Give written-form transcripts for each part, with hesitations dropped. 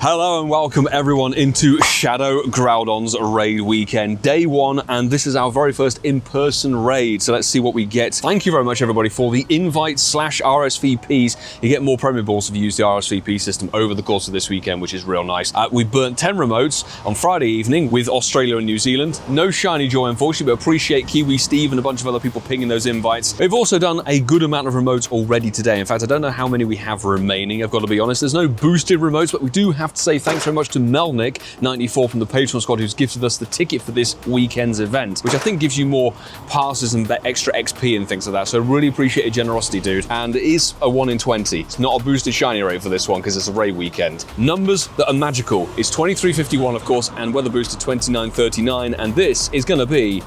Hello and welcome everyone into Shadow Groudon's raid weekend, day one, and this is our very first in-person raid, so let's see what we get. Thank you very much everybody for the invite/RSVPs. You get more Premier Balls if you use the RSVP system over the course of this weekend, which is real nice. We burnt 10 remotes on Friday evening with Australia and New Zealand. No Shiny Joy unfortunately, but appreciate Kiwi Steve and a bunch of other people pinging those invites. We've also done a good amount of remotes already today. In fact, I don't know how many we have remaining, I've got to be honest. There's no boosted remotes, but we do have to say thanks very much to Melnick94 from the Patreon squad who's gifted us the ticket for this weekend's event, which I think gives you more passes and extra XP and things like that. So really appreciate your generosity, dude. And it is a 1 in 20. It's not a boosted shiny rate for this one because it's a raid weekend. Numbers that are magical is 2351, of course, and weather boosted 2939, and this is going to be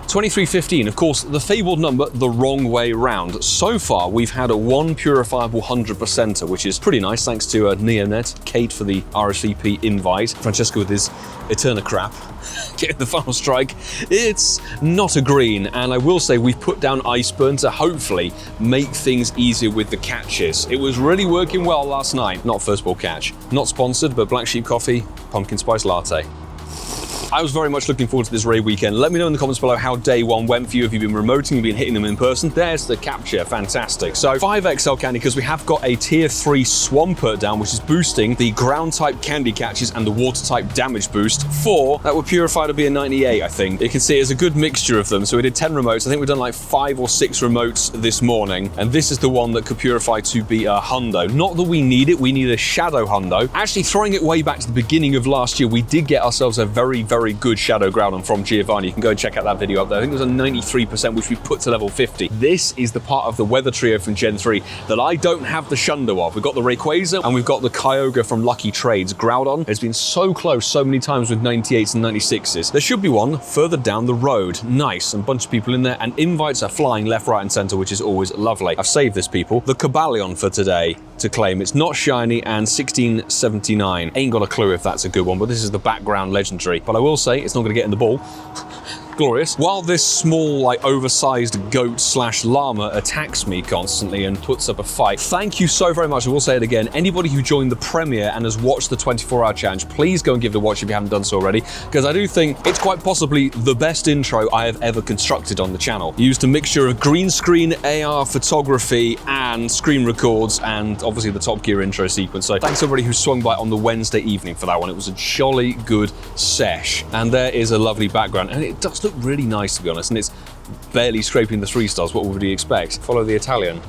2315, of course, the fabled number the wrong way round. So far, we've had a 1 purifiable 100%er, which is pretty nice, thanks to Neonet, Kate for the RSVP invite, Francesco with his Eterna crap, getting the final strike. It's not a green, and I will say we've put down Iceburn to hopefully make things easier with the catches. It was really working well last night. Not first ball catch. Not sponsored, but Black Sheep Coffee, Pumpkin Spice Latte. I was very much looking forward to this raid weekend. Let me know in the comments below how day one went for you. Have you been remoting, you've been hitting them in person? There's the capture, fantastic. So 5 XL candy, because we have got a tier 3 Swampert down, which is boosting the ground type candy catches and the water type damage boost. 4 that were purified to be a 98, I think. You can see it's a good mixture of them. So we did 10 remotes. I think we've done like 5 or 6 remotes this morning. And this is the one that could purify to be a Hundo. Not that we need it, we need a Shadow Hundo. Actually, throwing it way back to the beginning of last year, we did get ourselves a very good Shadow Groudon from Giovanni. You can go and check out that video up there. I think it was a 93%, which we put to level 50. This is the part of the weather trio from Gen 3 that I don't have the Shundo of. We've got the Rayquaza and we've got the Kyogre from Lucky Trades. Groudon has been so close so many times with 98s and 96s. There should be one further down the road. Nice, and a bunch of people in there, and invites are flying left, right and center, which is always lovely. I've saved this, people. The Cobalion for today to claim. It's not shiny, and 1679. Ain't got a clue if that's a good one, but this is the background legendary. But I will say it's not going to get in the ball. Glorious. While this small, like, oversized goat / llama attacks me constantly and puts up a fight, thank you so very much. I will say it again. Anybody who joined the premiere and has watched the 24-hour challenge, please go and give it a watch if you haven't done so already, because I do think it's quite possibly the best intro I have ever constructed on the channel. Used a mixture of green screen, AR photography, and screen records, and obviously the Top Gear intro sequence. So thanks everybody who swung by on the Wednesday evening for that one. It was a jolly good sesh. And there is a lovely background, and it does look really nice, to be honest, and it's barely scraping the 3 stars. What would you expect? Follow the Italian.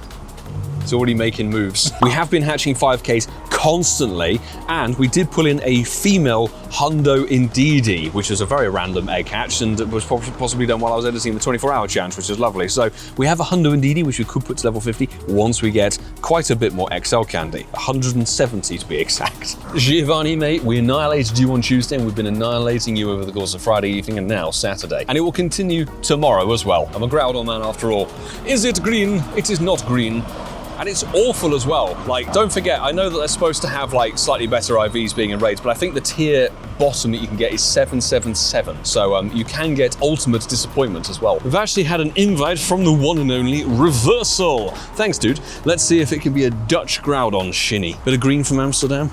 It's already making moves. We have been hatching 5Ks constantly, and we did pull in a female Hundo Indeedee, which was a very random egg hatch, and it was possibly done while I was editing the 24-hour challenge, which is lovely. So we have a Hundo Indeedee, which we could put to level 50 once we get quite a bit more XL candy. 170 to be exact. Giovanni, mate, we annihilated you on Tuesday, and we've been annihilating you over the course of Friday evening and now Saturday. And it will continue tomorrow as well. I'm a Groudon man after all. Is it green? It is not green. And it's awful as well. Like, don't forget, I know that they're supposed to have like slightly better IVs being in raids, but I think the tier bottom that you can get is 777. So you can get ultimate disappointment as well. We've actually had an invite from the one and only Reversal. Thanks, dude. Let's see if it can be a Dutch Groudon shinny. Bit of green from Amsterdam?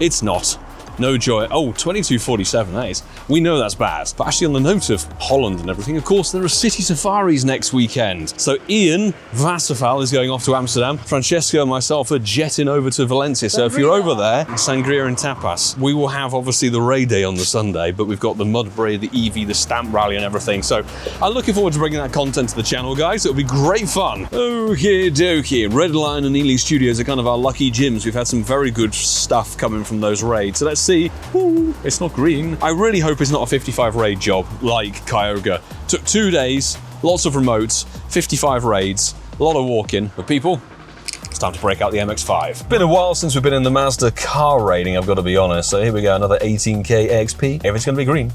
It's not. No joy. Oh, 2247, that is. We know that's bad. But actually, on the note of Holland and everything, of course, there are city safaris next weekend. So Ian Vassafal is going off to Amsterdam. Francesco and myself are jetting over to Valencia. So if you're over there, sangria and tapas. We will have, obviously, the raid day on the Sunday, but we've got the Mudbray, the EV, the stamp rally and everything. So I'm looking forward to bringing that content to the channel, guys. It'll be great fun. Okie dokie. Redline and Ely Studios are kind of our lucky gyms. We've had some very good stuff coming from those raids. So let's see. Ooh, it's not green. I really hope it's not a 55 raid job like Kyogre. Took 2 days, lots of remotes, 55 raids, a lot of walking. But people, it's time to break out the MX-5. Been a while since we've been in the Mazda car raiding, I've got to be honest. So here we go, another 18k XP. If it's going to be green,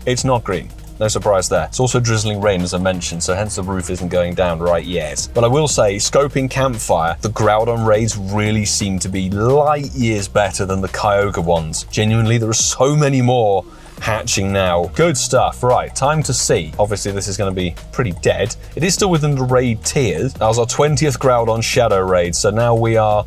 it's not green. No surprise there. It's also drizzling rain, as I mentioned, so hence the roof isn't going down right yet. But I will say, scoping Campfire, the Groudon raids really seem to be light years better than the Kyogre ones. Genuinely, there are so many more hatching now. Good stuff. Right, time to see. Obviously, this is going to be pretty dead. It is still within the raid tiers. That was our 20th Groudon Shadow raid, so now we are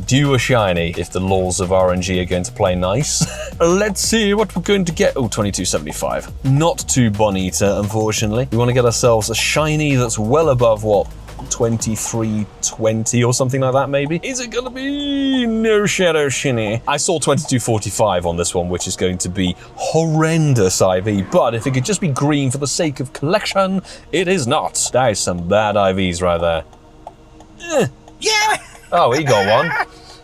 due a shiny if the laws of RNG are going to play nice. Let's see what we're going to get. Oh, 2275. Not too bonita, unfortunately. We want to get ourselves a shiny that's well above, what, 2320 or something like that, maybe? Is it gonna be no Shadow Shiny? I saw 2245 on this one, which is going to be horrendous IV, but if it could just be green for the sake of collection, it is not. That is some bad IVs right there. Yeah! Oh, he got one.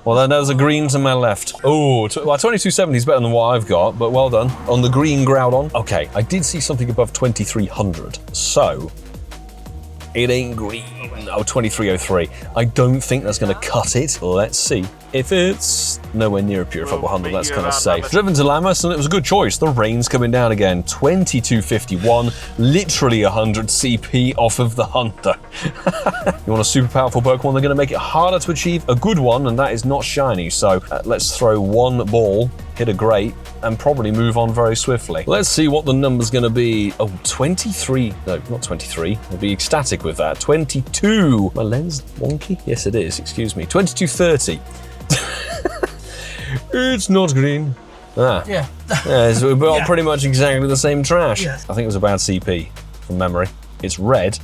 Well, then there's a green to my left. Oh, well, 2270 is better than what I've got, but well done. On the green Groudon. Okay, I did see something above 2300, so it ain't green. Oh, 2303. I don't think that's going to cut it. Let's see. If it's nowhere near a Purified Hundo, that's kind of safe. Driven to Lammas, and it was a good choice. The rain's coming down again. 2251, literally 100 CP off of the Hunter. You want a super powerful Pokemon, they're going to make it harder to achieve a good one, and that is not shiny. So let's throw one ball, hit a great, and probably move on very swiftly. Let's see what the number's going to be. Oh, 23. No, not 23. I'll be ecstatic with that. 22. My lens wonky? Yes, it is. Excuse me. 2230. It's not green. Ah. Yeah. Yeah, so we're all pretty much exactly the same trash. Yes. I think it was a bad CP from memory. It's red.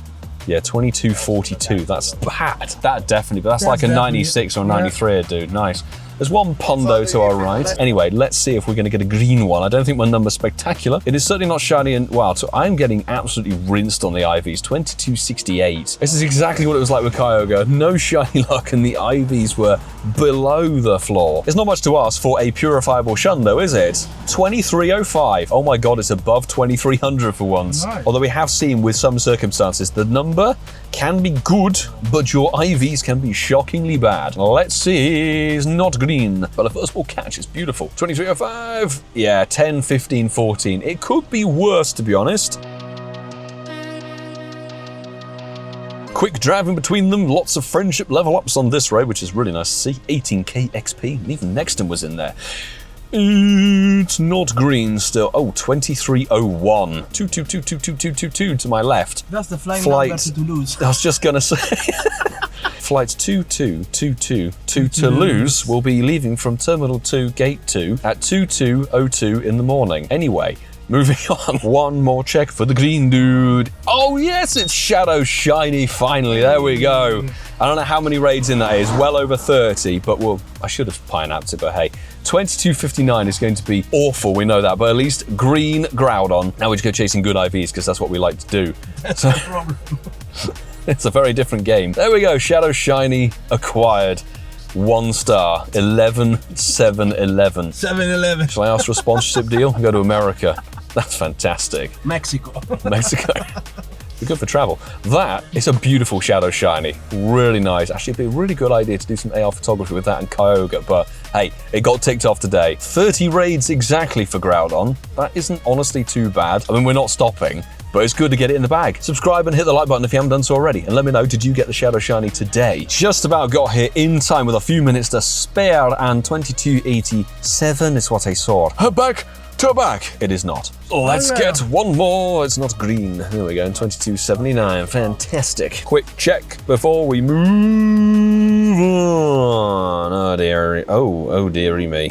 Yeah, 2242. That's bad. That definitely, but that's like a 96 or 93, dude. Nice. There's one Pondo to our right. Anyway, let's see if we're going to get a green one. I don't think my number's spectacular. It is certainly not shiny, and wow, so I'm getting absolutely rinsed on the IVs. 2268. This is exactly what it was like with Kyogre. No shiny luck, and the IVs were below the floor. It's not much to ask for a purifiable Shundo, is it? 2305. Oh my god, it's above 2300 for once. Nice. Although we have seen with some circumstances, the number can be good, but your IVs can be shockingly bad. Let's see. It's not green, but a first ball catch is beautiful. 2305. Yeah, 10, 15, 14. It could be worse, to be honest. Quick driving between them, lots of friendship level ups on this raid, which is really nice to see. 18k XP, and even Nexton was in there. It's not green still. Oh, 2301. 22222222 to my left. That's the flying Flight. number to Toulouse. I was just gonna say. Flight 2222 to Toulouse will be leaving from Terminal 2, Gate 2 at 2202 in the morning. Anyway, moving on. One more check for the green dude. Oh yes, it's Shadow Shiny finally. There we go. I don't know how many raids in that is. Well over 30, but well, I should have pine-apped it, but hey. 2259 is going to be awful, we know that, but at least green Groudon. Now we just go chasing good IVs, because that's what we like to do. That's no problem. It's a very different game. There we go, Shadow Shiny acquired. 1 star, 11,711. 7-Eleven. Shall I ask for a sponsorship deal? Go to America. That's fantastic. Mexico. Mexico. We're good for travel. That is a beautiful Shadow Shiny. Really nice. Actually, it'd be a really good idea to do some AR photography with that and Kyogre, but hey, it got ticked off today. 30 raids exactly for Groudon. That isn't honestly too bad. I mean, we're not stopping, but it's good to get it in the bag. Subscribe and hit the like button if you haven't done so already, and let me know, did you get the Shadow Shiny today? Just about got here in time with a few minutes to spare, and 2287 is what I saw. Her back to back. It is not. Let's get one more. It's not green. There we go, 2279. Fantastic. Quick check before we move on. Oh dear. Oh dearie me.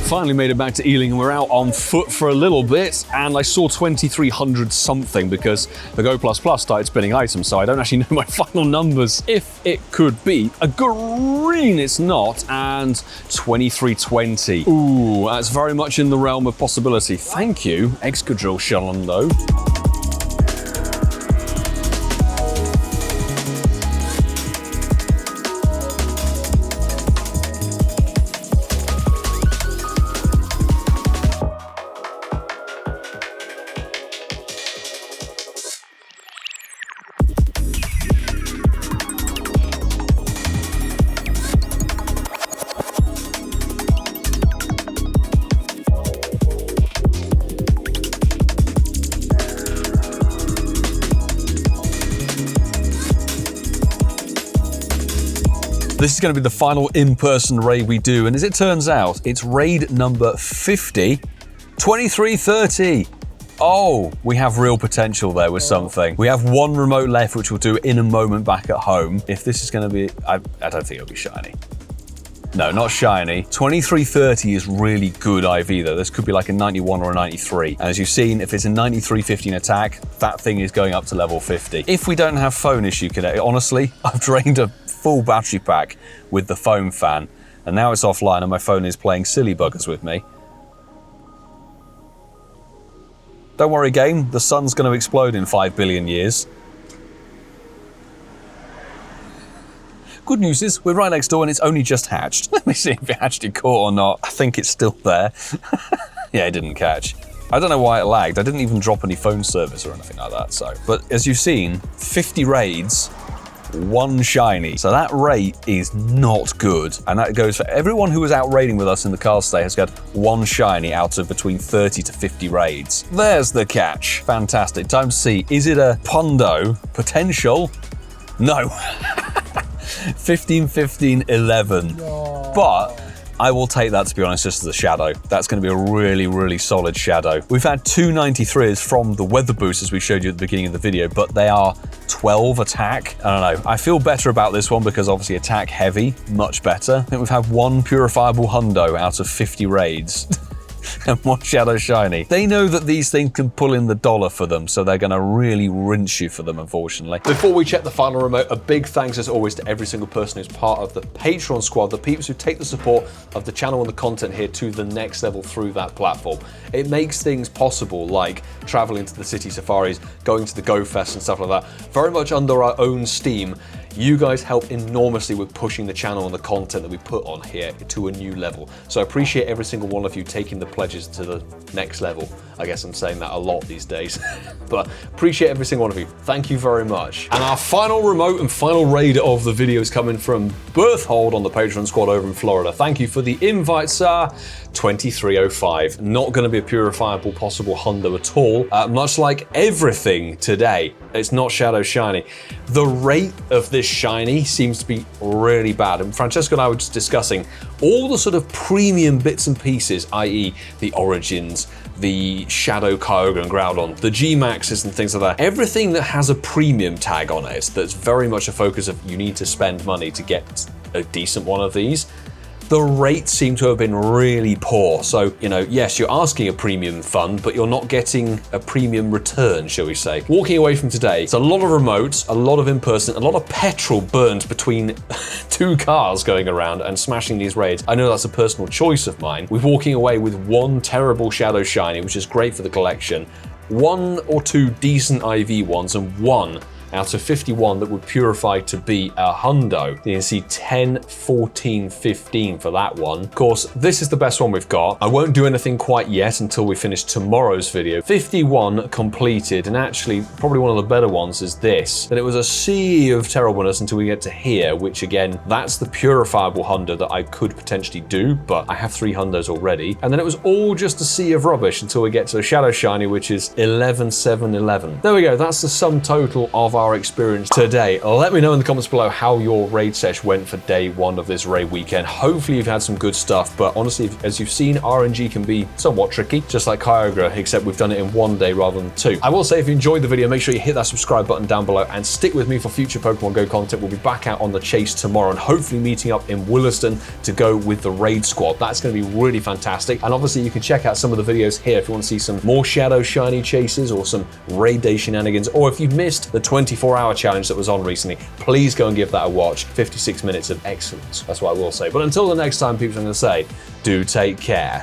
Finally made it back to Ealing, and we're out on foot for a little bit, and I saw 2300 something because the Go++ started spinning items, so I don't actually know my final numbers. If it could be a green, it's not, and 2320. Ooh, that's very much in the realm of possibility. Thank you, Excadrill Shundo. This is going to be the final in-person raid we do, and as it turns out, it's raid number 50, 2330. Oh, we have real potential there with something. We have one remote left, which we'll do in a moment back at home. If this is going to be, I don't think it'll be shiny. No, not shiny. 2330 is really good IV though. This could be like a 91 or a 93. And as you've seen, if it's a 93-15 attack, that thing is going up to level 50. If we don't have phone issue connect, honestly, I've drained a full battery pack with the foam fan, and now it's offline and my phone is playing silly buggers with me. Don't worry, game, the sun's going to explode in 5 billion years. Good news is, we're right next door and it's only just hatched. Let me see if it actually caught or not. I think it's still there. Yeah, it didn't catch. I don't know why it lagged. I didn't even drop any phone service or anything like that, so. But as you've seen, 50 raids, 1 shiny. So that rate is not good. And that goes for everyone who was out raiding with us in the cast today has got 1 shiny out of between 30 to 50 raids. There's the catch. Fantastic. Time to see, is it a Hundo potential? No. 15, 15, 11. No. But I will take that, to be honest, just as a shadow. That's going to be a really, really solid shadow. We've had 2 93s from the weather boost, as we showed you at the beginning of the video, but they are 12 attack. I don't know. I feel better about this one because obviously attack heavy, much better. I think we've had 1 Purifiable Hundo out of 50 raids. And 1 Shadow Shiny. They know that these things can pull in the dollar for them, so they're going to really rinse you for them, unfortunately. Before we check the final remote, a big thanks as always to every single person who's part of the Patreon squad, the peeps who take the support of the channel and the content here to the next level through that platform. It makes things possible, like traveling to the city safaris, going to the Go Fest and stuff like that, very much under our own steam. You guys help enormously with pushing the channel and the content that we put on here to a new level. So I appreciate every single one of you taking the pledges to the next level. I guess I'm saying that a lot these days, but appreciate every single one of you. Thank you very much. And our final remote and final raid of the video is coming from Berthold on the Patreon squad over in Florida. Thank you for the invite, sir. 2305. Not going to be a purifiable possible Hundo at all. Much like everything today, it's not Shadow Shiny. The rate of this shiny seems to be really bad. And Francesco and I were just discussing all the sort of premium bits and pieces, i.e. the Origins, the Shadow Kyogre and Groudon, the G-Maxes and things like that. Everything that has a premium tag on it that's very much a focus of you need to spend money to get a decent one of these. The rates seem to have been really poor. So, you know, yes, you're asking a premium fund, but you're not getting a premium return, shall we say. Walking away from today, it's a lot of remotes, a lot of in-person, a lot of petrol burned between 2 cars going around and smashing these raids. I know that's a personal choice of mine. We're walking away with 1 terrible Shadow Shiny, which is great for the collection, 1 or 2 decent IV ones, and 1 out of 51 that would purify to be a Hundo. You can see 10, 14, 15 for that one. Of course, this is the best one we've got. I won't do anything quite yet until we finish tomorrow's video. 51 completed, and actually probably one of the better ones is this. Then it was a sea of terribleness until we get to here, which again, that's the purifiable Hundo that I could potentially do, but I have 3 Hundos already. And then it was all just a sea of rubbish until we get to the Shadow Shiny, which is 11, 7, 11. There we go, that's the sum total of our experience today. Let me know in the comments below how your raid sesh went for day 1 of this raid weekend. Hopefully you've had some good stuff, but honestly, as you've seen, RNG can be somewhat tricky, just like Kyogre, except we've done it in 1 day rather than 2. I will say, if you enjoyed the video, make sure you hit that subscribe button down below and stick with me for future Pokemon Go content. We'll be back out on the chase tomorrow and hopefully meeting up in Williston to go with the raid squad. That's going to be really fantastic. And obviously you can check out some of the videos here if you want to see some more Shadow Shiny chases or some raid day shenanigans, or if you've missed the 24-hour challenge that was on recently, please go and give that a watch. 56 minutes of excellence. That's what I will say. But until the next time, people, I'm going to say, do take care.